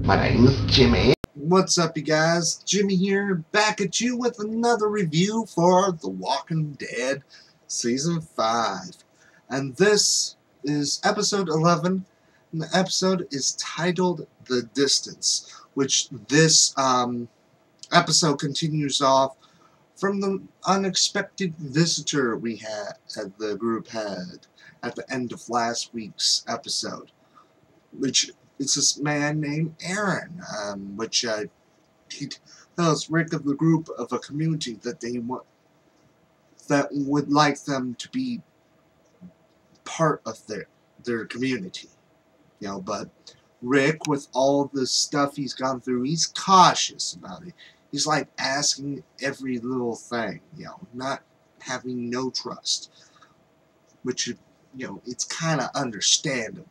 My name's Jimmy. What's up, you guys? Jimmy here, back at you with another review for The Walking Dead Season 5. And this is episode 11, and the episode is titled The Distance, which this episode continues off from the unexpected visitor we had, the group had, at the end of last week's episode, which it's this man named Aaron, which he tells Rick of the group of a community that that would like them to be part of their community, But Rick, with all the stuff he's gone through, he's cautious about it. He's like asking every little thing, not having no trust, which it's kind of understandable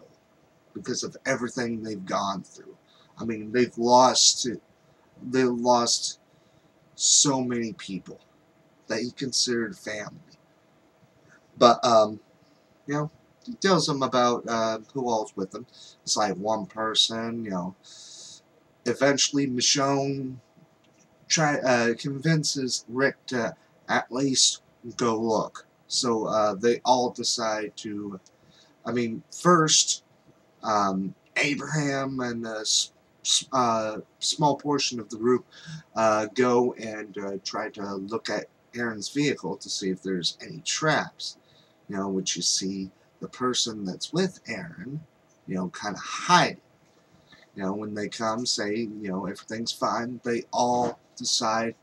because of everything they've gone through. I mean, they've lost so many people that he considered family. But he tells them about who all's with them. It's like one person, Eventually, Michonne convinces Rick to at least go look. So they all decide to. I mean, first, Abraham and a small portion of the group go and try to look at Aaron's vehicle to see if there's any traps. Which you see the person that's with Aaron, kind of hiding. When they come, say, everything's fine, they all decide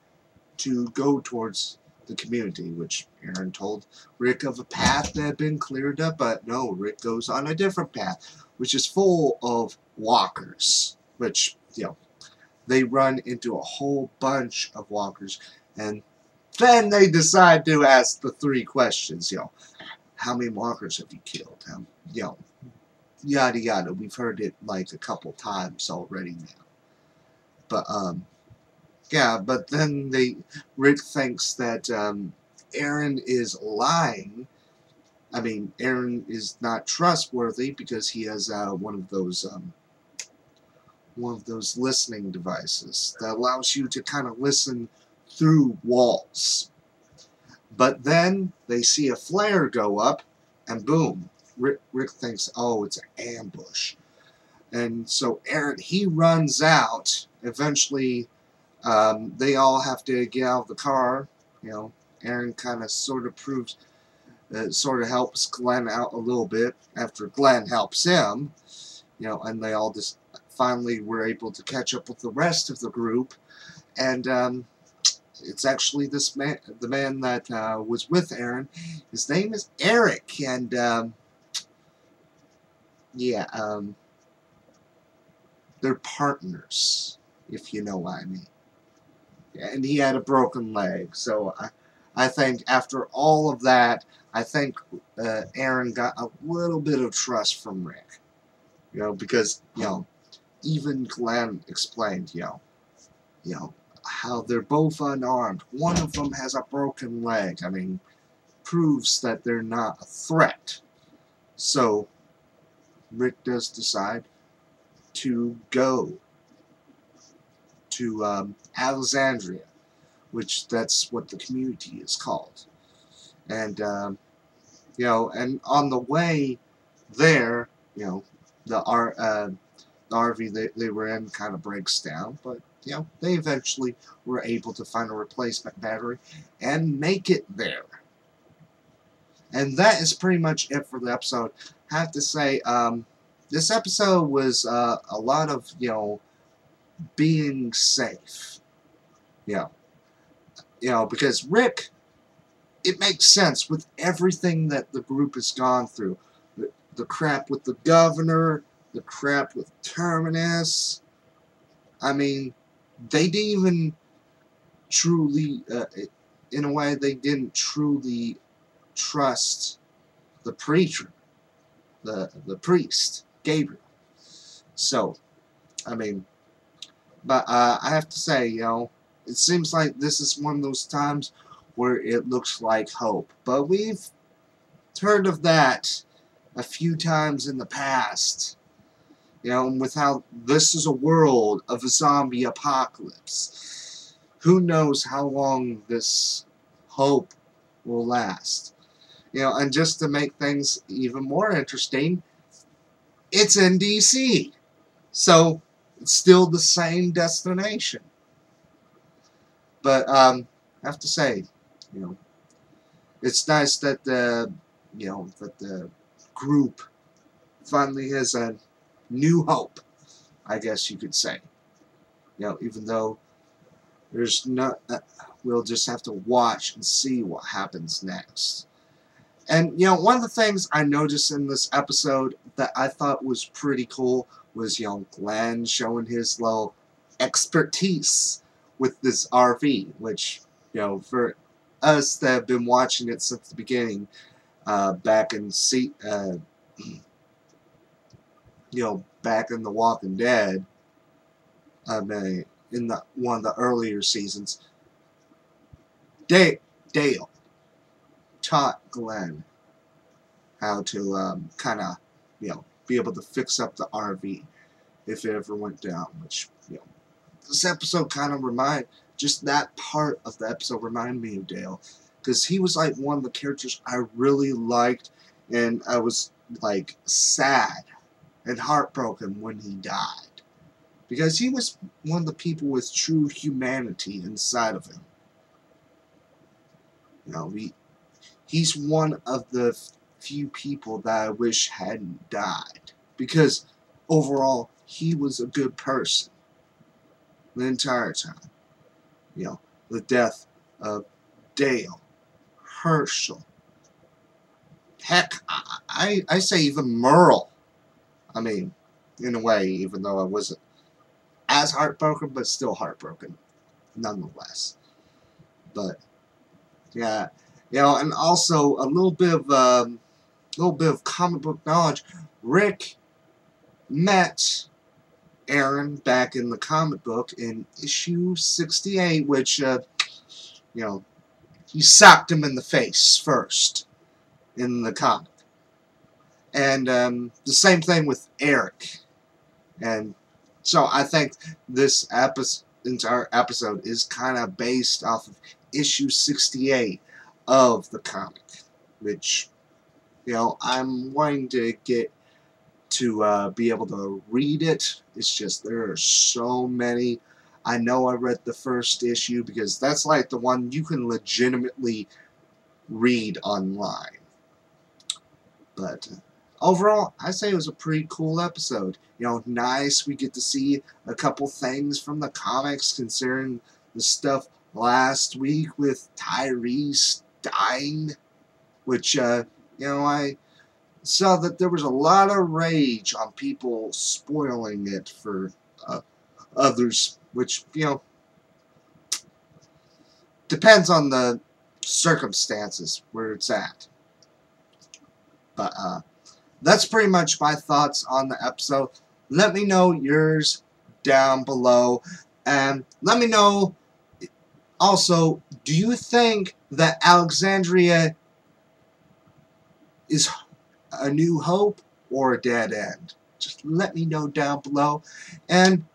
to go towards the community, which Aaron told Rick of a path that had been cleared up, but no, Rick goes on a different path, which is full of walkers, which, they run into a whole bunch of walkers, and then they decide to ask the three questions, how many walkers have you killed? Yada yada. We've heard it like a couple times already now. But, yeah, but then Rick thinks that Aaron is lying. I mean, Aaron is not trustworthy because he has one of those listening devices that allows you to kind of listen through walls. But then they see a flare go up, and boom, Rick thinks, oh, it's an ambush. And so Aaron, he runs out. Eventually, they all have to get out of the car. Aaron kind of sort of helps Glenn out a little bit after Glenn helps him. And they all just finally were able to catch up with the rest of the group. And it's actually this man, the man that was with Aaron. His name is Eric, and they're partners, if you know what I mean. And he had a broken leg, so I think after all of that, I think Aaron got a little bit of trust from Rick, because even Glenn explained, how they're both unarmed. One of them has a broken leg. I mean, proves that they're not a threat. So Rick does decide to go to Alexandria, which that's what the community is called. And and on the way there, the RV they were in kind of breaks down, but they eventually were able to find a replacement battery and make it there. And that is pretty much it for the episode. I have to say, this episode was a lot of, being safe. Because Rick, it makes sense with everything that the group has gone through. The crap with the governor, the crap with Terminus. I mean, they didn't even truly, in a way, they didn't truly trust the preacher, the priest, Gabriel. So, I mean, but I have to say, it seems like this is one of those times where it looks like hope. But we've heard of that a few times in the past. You know, and with how this is a world of a zombie apocalypse, who knows how long this hope will last. You know, and just to make things even more interesting, it's in DC. So, it's still the same destination. But, I have to say, you know, it's nice that the group finally has a new hope, I guess you could say. You know, even though there's not, we'll just have to watch and see what happens next. And, you know, one of the things I noticed in this episode that I thought was pretty cool was, you know, Glenn showing his little expertise with this RV, which, you know, for us that have been watching it since the beginning, back in back in The Walking Dead, I mean, in one of the earlier seasons, Dale taught Glenn how to kind of, you know, be able to fix up the RV if it ever went down, which, you know, this episode kind of just that part of the episode reminded me of Dale, because he was like one of the characters I really liked, and I was like sad and heartbroken when he died, because he was one of the people with true humanity inside of him. You know, he's one of the few people that I wish hadn't died, because overall he was a good person the entire time. You know, the death of Dale, Herschel, heck, I say even Merle. I mean, in a way, even though I wasn't as heartbroken, but still heartbroken nonetheless. But yeah, you know, and also a little bit of comic book knowledge. Rick met Aaron back in the comic book in issue 68, which you know, he socked him in the face first in the comic, and the same thing with Eric. And so I think this entire episode is kind of based off of issue 68 of the comic, which, you know, I'm wanting to get to be able to read it. It's just there are so many. I know I read the first issue because that's like the one you can legitimately read online. But overall, I say it was a pretty cool episode. You know, nice. We get to see a couple things from the comics, considering the stuff last week with Tyrese dying, which, you know, I saw that there was a lot of rage on people spoiling it for others, which, you know, depends on the circumstances where it's at. But that's pretty much my thoughts on the episode. Let me know yours down below, and let me know also, do you think that Alexandria is a new hope or a dead end? Just let me know down below, and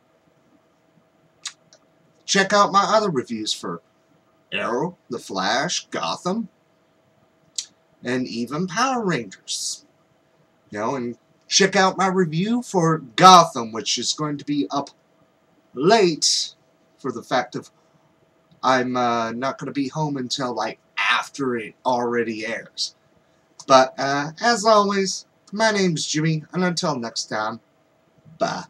check out my other reviews for Arrow, The Flash, Gotham, and even Power Rangers. You know, and check out my review for Gotham, which is going to be up late for the fact of I'm not going to be home until like after it already airs. But as always, my name's Jimmy, and until next time, bye.